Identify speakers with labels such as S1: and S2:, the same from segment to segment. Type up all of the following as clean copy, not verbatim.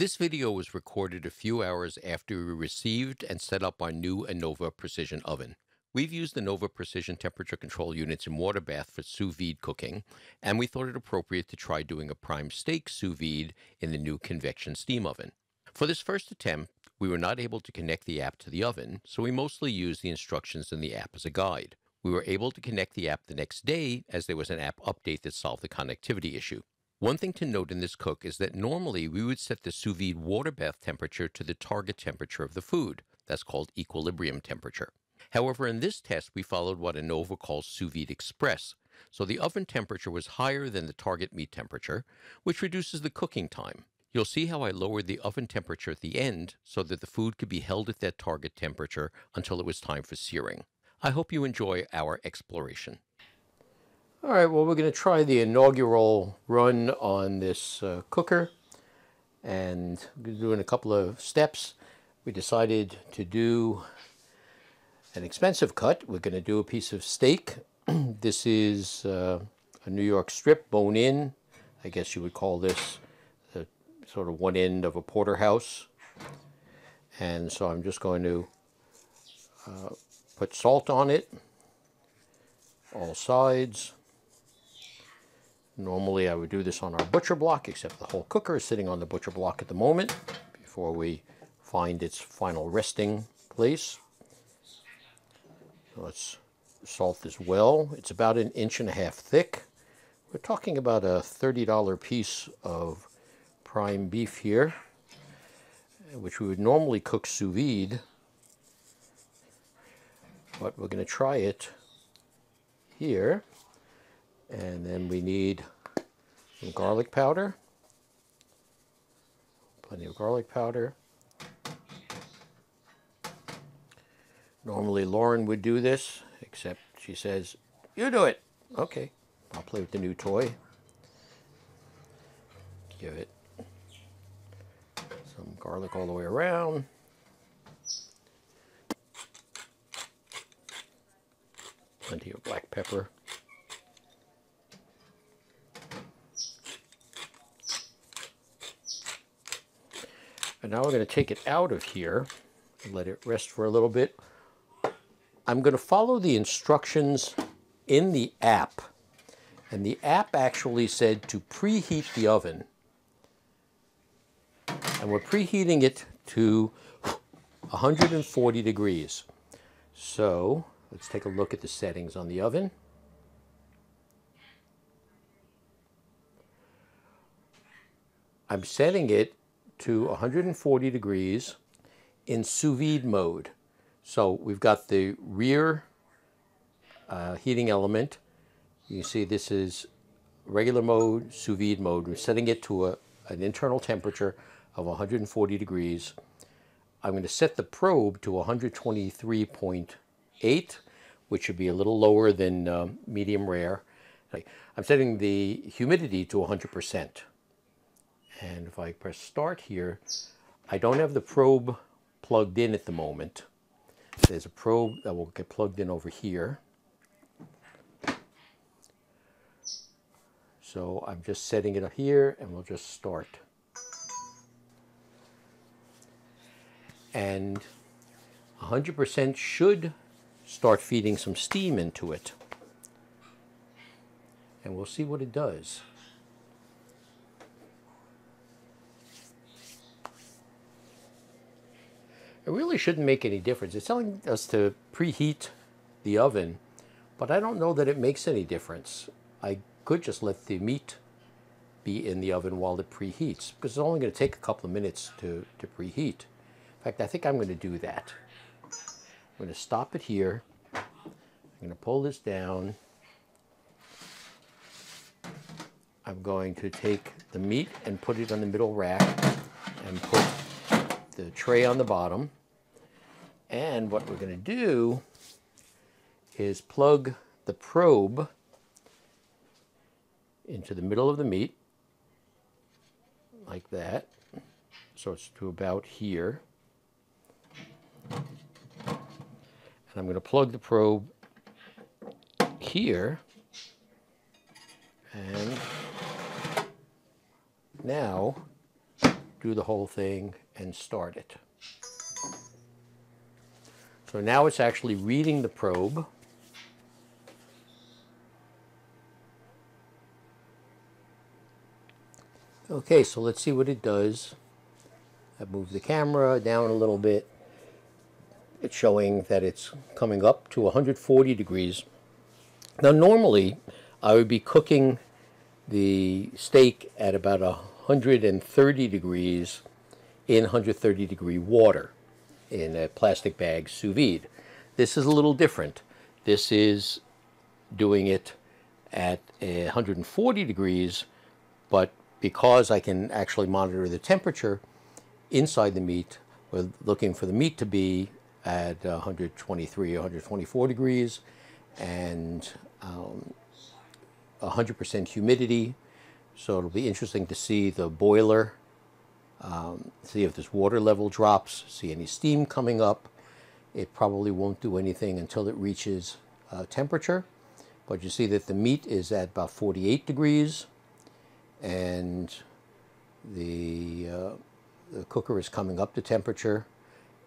S1: This video was recorded a few hours after we received and set up our new Anova Precision Oven. We've used Anova Precision temperature control units in water bath for sous vide cooking, and we thought it appropriate to try doing a prime steak sous vide in the new convection steam oven. For this first attempt, we were not able to connect the app to the oven, so we mostly used the instructions in the app as a guide. We were able to connect the app the next day as there was an app update that solved the connectivity issue. One thing to note in this cook is that normally we would set the sous vide water bath temperature to the target temperature of the food. That's called equilibrium temperature. However, in this test, we followed what Anova calls sous vide express. So the oven temperature was higher than the target meat temperature, which reduces the cooking time. You'll see how I lowered the oven temperature at the end so that the food could be held at that target temperature until it was time for searing. I hope you enjoy our exploration. All right, well, we're going to try the inaugural run on this cooker, and we're doing a couple of steps. We decided to do an expensive cut. We're going to do a piece of steak. This is a New York strip, bone in. I guess you would call this sort of one end of a porterhouse. And so I'm just going to put salt on it, all sides. Normally I would do this on our butcher block, except the whole cooker is sitting on the butcher block at the moment before we find its final resting place. So let's salt this well. It's about 1.5 inches thick. We're talking about a $30 piece of prime beef here, which we would normally cook sous vide, but we're going to try it here. And then we need some garlic powder, plenty of garlic powder. Normally Lauren would do this, except she says, "You do it." Okay, I'll play with the new toy. Give it some garlic all the way around. Plenty of black pepper. And now we're going to take it out of here and let it rest for a little bit. I'm going to follow the instructions in the app. And the app actually said to preheat the oven. And we're preheating it to 140 degrees. So let's take a look at the settings on the oven. I'm setting it to 140 degrees in sous vide mode. So we've got the rear heating element. You see this is regular mode, sous vide mode. We're setting it to an internal temperature of 140 degrees. I'm going to set the probe to 123.8, which should be a little lower than medium rare. I'm setting the humidity to 100%. And if I press start here, I don't have the probe plugged in at the moment. There's a probe that will get plugged in over here. So I'm just setting it up here, and we'll just start. And 100% should start feeding some steam into it. And we'll see what it does. It really shouldn't make any difference. It's telling us to preheat the oven, but I don't know that it makes any difference. I could just let the meat be in the oven while it preheats, because it's only going to take a couple of minutes to preheat. In fact, I think I'm going to do that. I'm going to stop it here. I'm going to pull this down. I'm going to take the meat and put it on the middle rack and put the tray on the bottom. And what we're going to do is plug the probe into the middle of the meat, like that. So it's to about here. And I'm going to plug the probe here. And now do the whole thing and start it. So now it's actually reading the probe. Okay, so let's see what it does. I moved the camera down a little bit. It's showing that it's coming up to 140 degrees. Now normally I would be cooking the steak at about 130 degrees in 130 degree water in a plastic bag sous vide. This is a little different. This is doing it at 140 degrees, but because I can actually monitor the temperature inside the meat, we're looking for the meat to be at 123 or 124 degrees and 100% humidity. So it'll be interesting to see the boiler, see if this water level drops, see any steam coming up. It probably won't do anything until it reaches temperature. But you see that the meat is at about 48 degrees and the cooker is coming up to temperature.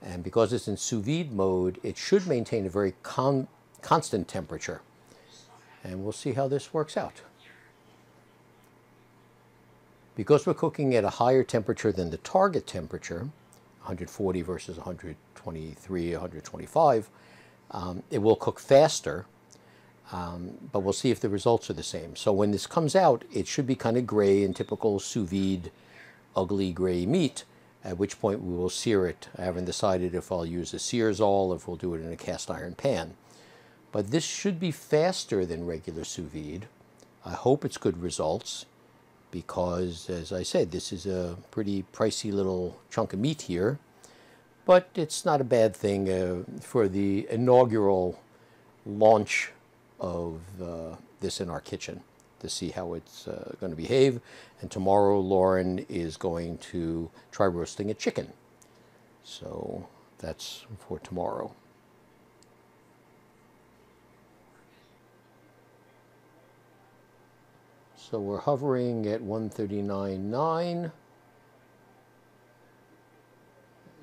S1: And because it's in sous vide mode, it should maintain a very constant temperature. And we'll see how this works out. Because we're cooking at a higher temperature than the target temperature, 140 versus 123, 125, it will cook faster, but we'll see if the results are the same. So when this comes out, it should be kind of gray in typical sous vide, ugly gray meat, at which point we will sear it. I haven't decided if I'll use a searzall or if we'll do it in a cast iron pan. But this should be faster than regular sous vide. I hope it's good results because, as I said, this is a pretty pricey little chunk of meat here. But it's not a bad thing for the inaugural launch of this in our kitchen to see how it's going to behave. And tomorrow Lauren is going to try roasting a chicken. So that's for tomorrow. So we're hovering at 139.9.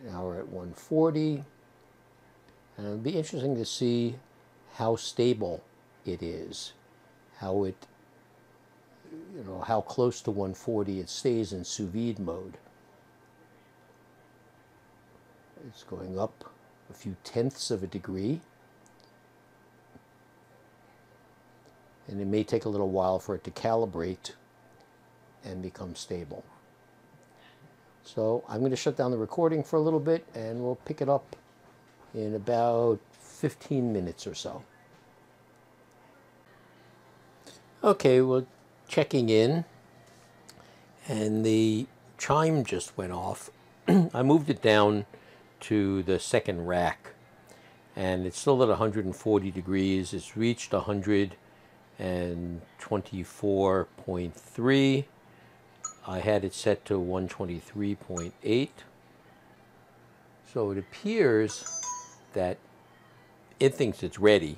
S1: Now we're at 140. And it'll be interesting to see how stable it is, how it, how close to 140 it stays in sous vide mode. It's going up a few tenths of a degree. And it may take a little while for it to calibrate and become stable. So I'm going to shut down the recording for a little bit and we'll pick it up in about 15 minutes or so. Okay, we're checking in and the chime just went off. I moved it down to the second rack and it's still at 140 degrees. It's reached 124.3. I had it set to 123.8. So it appears that it thinks it's ready.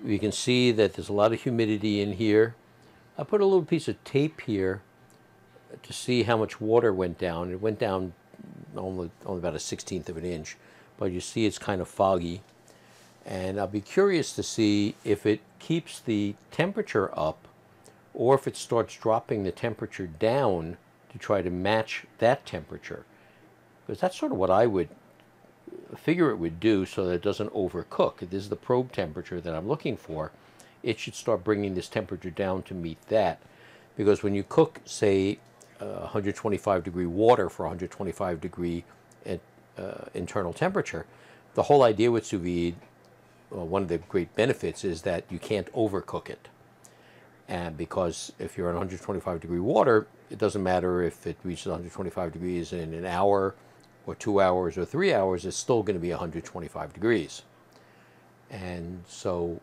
S1: You can see that there's a lot of humidity in here. I put a little piece of tape here to see how much water went down. It went down only about 1/16 of an inch, but you see it's kind of foggy. And I'll be curious to see if it keeps the temperature up or if it starts dropping the temperature down to try to match that temperature. Because that's sort of what I would figure it would do so that it doesn't overcook. If this is the probe temperature that I'm looking for, it should start bringing this temperature down to meet that. Because when you cook, say, 125 degree water for 125 degree internal temperature, the whole idea with sous vide, one of the great benefits is that you can't overcook it. And because if you're in 125 degree water, it doesn't matter if it reaches 125 degrees in an hour or 2 hours or 3 hours, it's still going to be 125 degrees. And so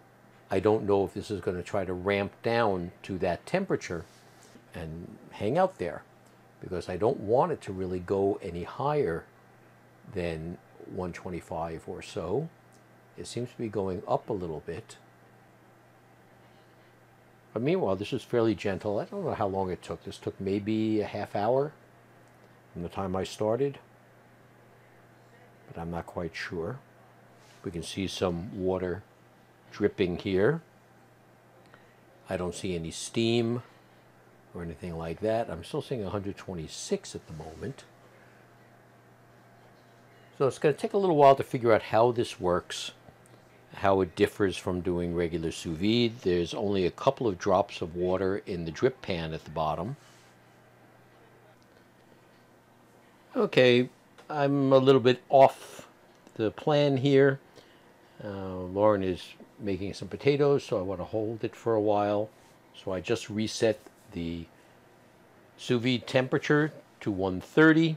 S1: I don't know if this is going to try to ramp down to that temperature and hang out there, because I don't want it to really go any higher than 125 or so. It seems to be going up a little bit. But meanwhile, this is fairly gentle. I don't know how long it took. This took maybe a half hour. from the time I started, but I'm not quite sure. We can see some water dripping here. I don't see any steam or anything like that. I'm still seeing 126 at the moment. So it's going to take a little while to figure out how this works, how it differs from doing regular sous vide. There's only a couple of drops of water in the drip pan at the bottom. Okay, I'm a little bit off the plan here. Lauren is making some potatoes, so I want to hold it for a while. So I just reset the sous vide temperature to 130,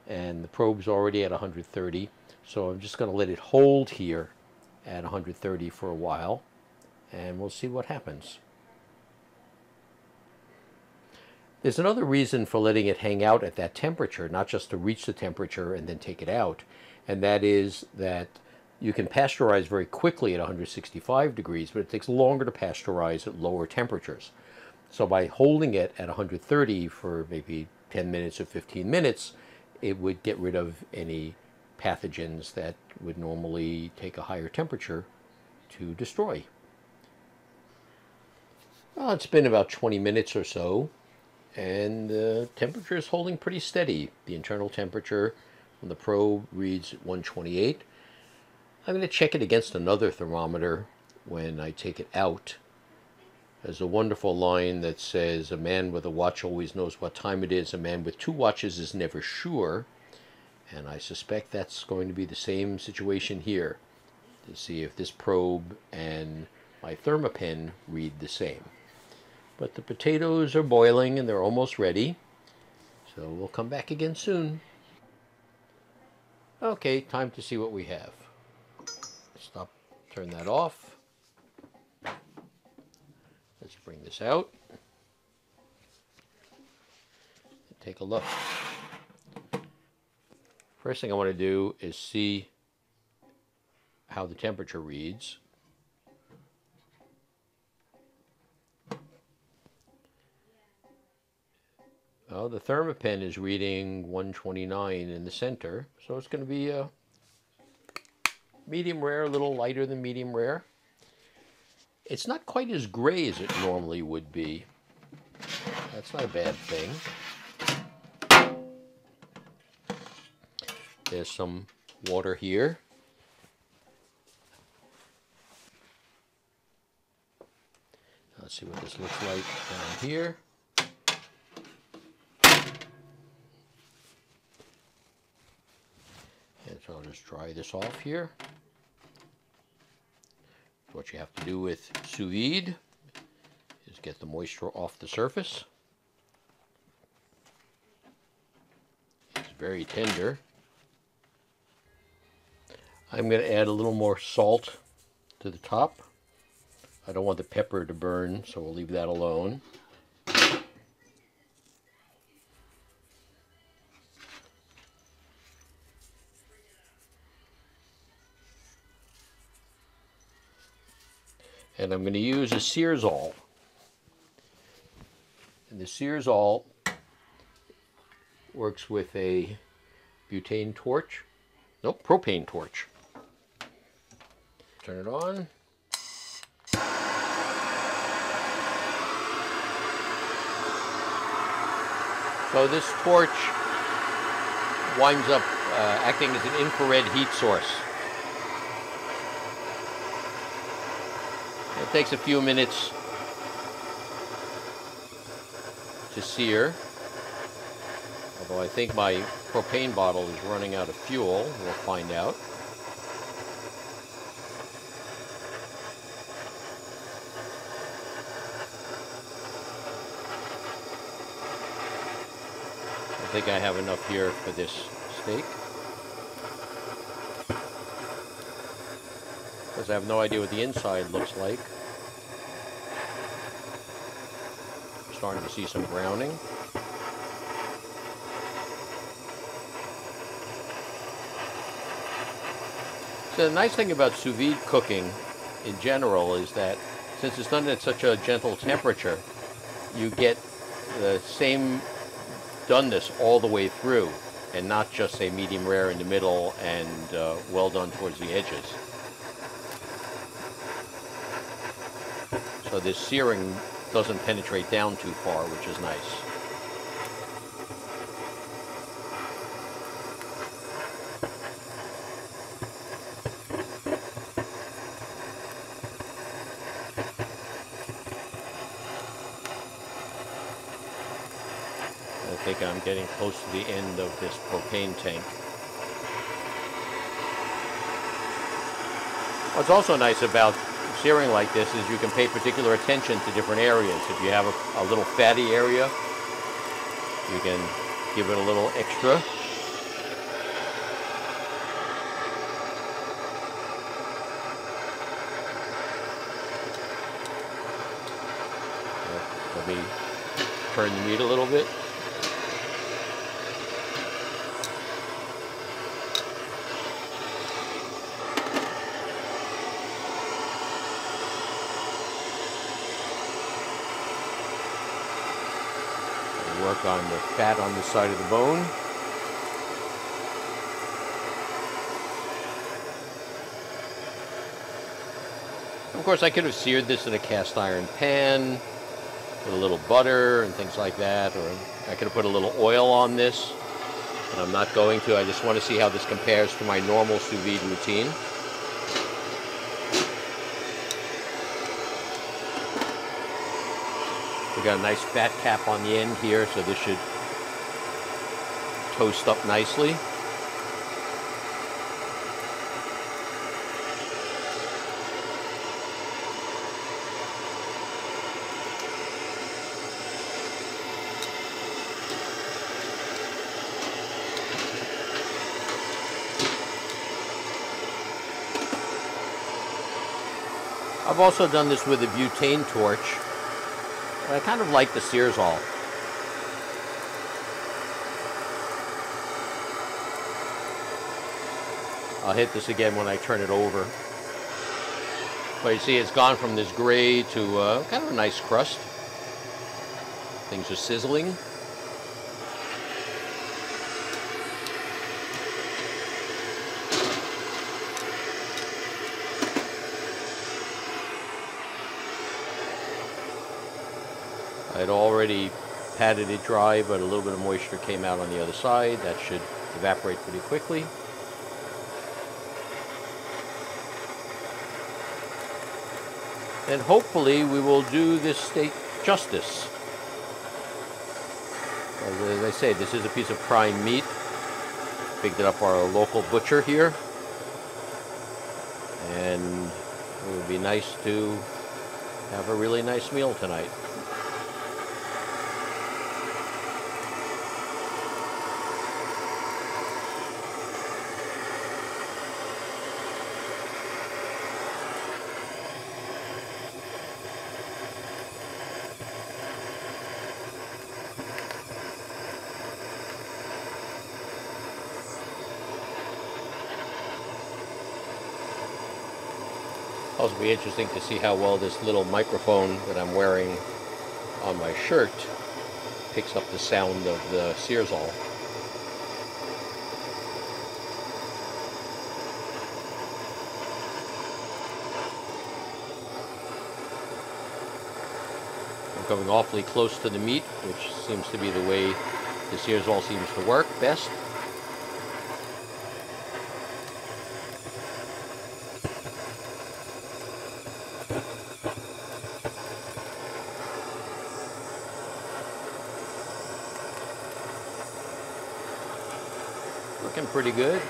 S1: and the probe's already at 130. So I'm just going to let it hold here at 130 for a while, and we'll see what happens. There's another reason for letting it hang out at that temperature, not just to reach the temperature and then take it out, and that is that you can pasteurize very quickly at 165 degrees, but it takes longer to pasteurize at lower temperatures. So by holding it at 130 for maybe 10 minutes or 15 minutes, it would get rid of any pathogens that would normally take a higher temperature to destroy. Well, it's been about 20 minutes or so, and the temperature is holding pretty steady. The internal temperature on the probe reads 128. I'm going to check it against another thermometer when I take it out. There's a wonderful line that says, "A man with a watch always knows what time it is. A man with two watches is never sure." And I suspect that's going to be the same situation here, to see if this probe and my thermopen read the same. But the potatoes are boiling and they're almost ready, so we'll come back again soon. Okay, time to see what we have. Stop, turn that off. Let's bring this out. Take a look. First thing I want to do is see how the temperature reads. Well, the thermopen is reading 129 in the center, so it's going to be a medium rare, a little lighter than medium rare. It's not quite as gray as it normally would be. That's not a bad thing. There's some water here. Let's see what this looks like down here. And so I'll just dry this off here. What you have to do with sous vide is get the moisture off the surface. It's very tender. I'm going to add a little more salt to the top. I don't want the pepper to burn, so we'll leave that alone. And I'm going to use a Searsol. And the Searsol works with a butane torch. Nope, propane torch. Turn it on. So this torch winds up acting as an infrared heat source. It takes a few minutes to sear, although I think my propane bottle is running out of fuel. We'll find out. I think I have enough here for this steak, because I have no idea what the inside looks like. I'm starting to see some browning. So the nice thing about sous vide cooking in general is that since it's done at such a gentle temperature, you get the same done this all the way through and not just say medium rare in the middle and well done towards the edges. So this searing doesn't penetrate down too far, which is nice. I think I'm getting close to the end of this propane tank. What's also nice about searing like this is you can pay particular attention to different areas. If you have a little fatty area, you can give it a little extra. Let me turn the meat a little bit. Work on the fat on the side of the bone. Of course, I could have seared this in a cast iron pan with a little butter and things like that, or I could have put a little oil on this, but I'm not going to. I just want to see how this compares to my normal sous vide routine. We got a nice fat cap on the end here, so this should toast up nicely. I've also done this with a butane torch. I kind of like the Searsall. I'll hit this again when I turn it over. But you see it's gone from this gray to kind of a nice crust. Things are sizzling. I'd already patted it dry, but a little bit of moisture came out on the other side. That should evaporate pretty quickly. And hopefully we will do this steak justice. As I say, this is a piece of prime meat. Picked it up our local butcher here. And it would be nice to have a really nice meal tonight. Also be interesting to see how well this little microphone that I'm wearing on my shirt picks up the sound of the Searsall. I'm coming awfully close to the meat, which seems to be the way the Searsall seems to work best. Looking pretty good.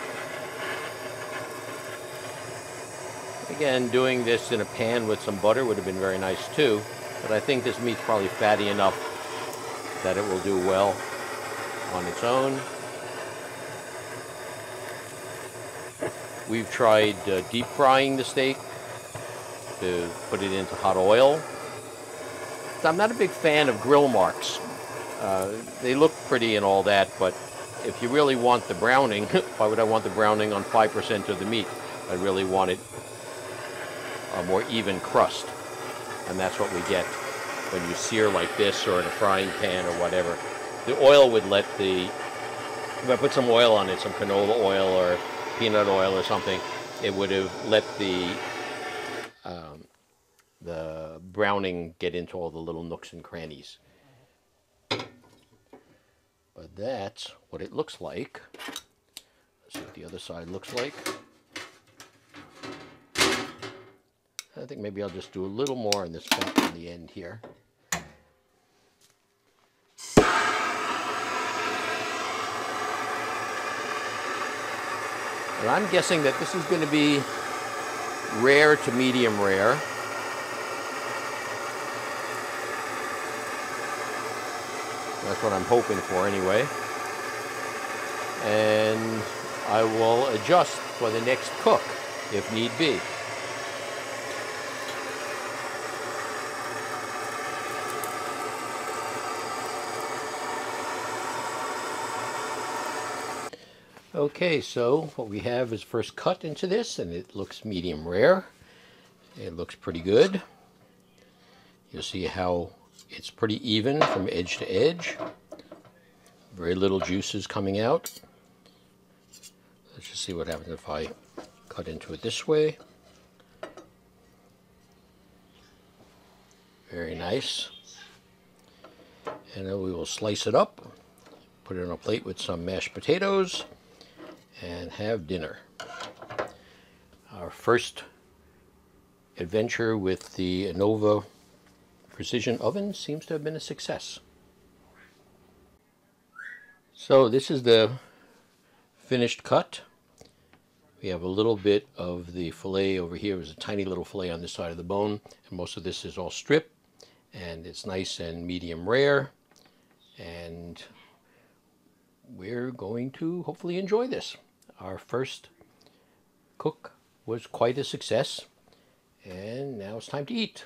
S1: Again, doing this in a pan with some butter would have been very nice too, but I think this meat's probably fatty enough that it will do well on its own. We've tried deep frying the steak to put it into hot oil. So I'm not a big fan of grill marks. They look pretty and all that, but if you really want the browning, why would I want the browning on 5% of the meat? I really want it a more even crust. And that's what we get when you sear like this or in a frying pan or whatever. the oil would let the, if I put some oil on it, some canola oil or peanut oil or something, it would have let the browning get into all the little nooks and crannies. But that's what it looks like. Let's see what the other side looks like. I think maybe I'll just do a little more on this fat on the end here. And I'm guessing that this is going to be rare to medium rare. That's what I'm hoping for anyway. And I will adjust for the next cook if need be. Okay, so what we have is first cut into this, and it looks medium rare. It looks pretty good. You'll see how it's pretty even from edge to edge. Very little juices coming out. Let's just see what happens if I cut into it this way. Very nice. And then we will slice it up, put it on a plate with some mashed potatoes, and have dinner. Our first adventure with the Anova precision oven seems to have been a success. So this is the finished cut. We have a little bit of the fillet over here. There's a tiny little fillet on this side of the bone, and most of this is all strip, and it's nice and medium rare, and we're going to hopefully enjoy this. Our first cook was quite a success, and now it's time to eat.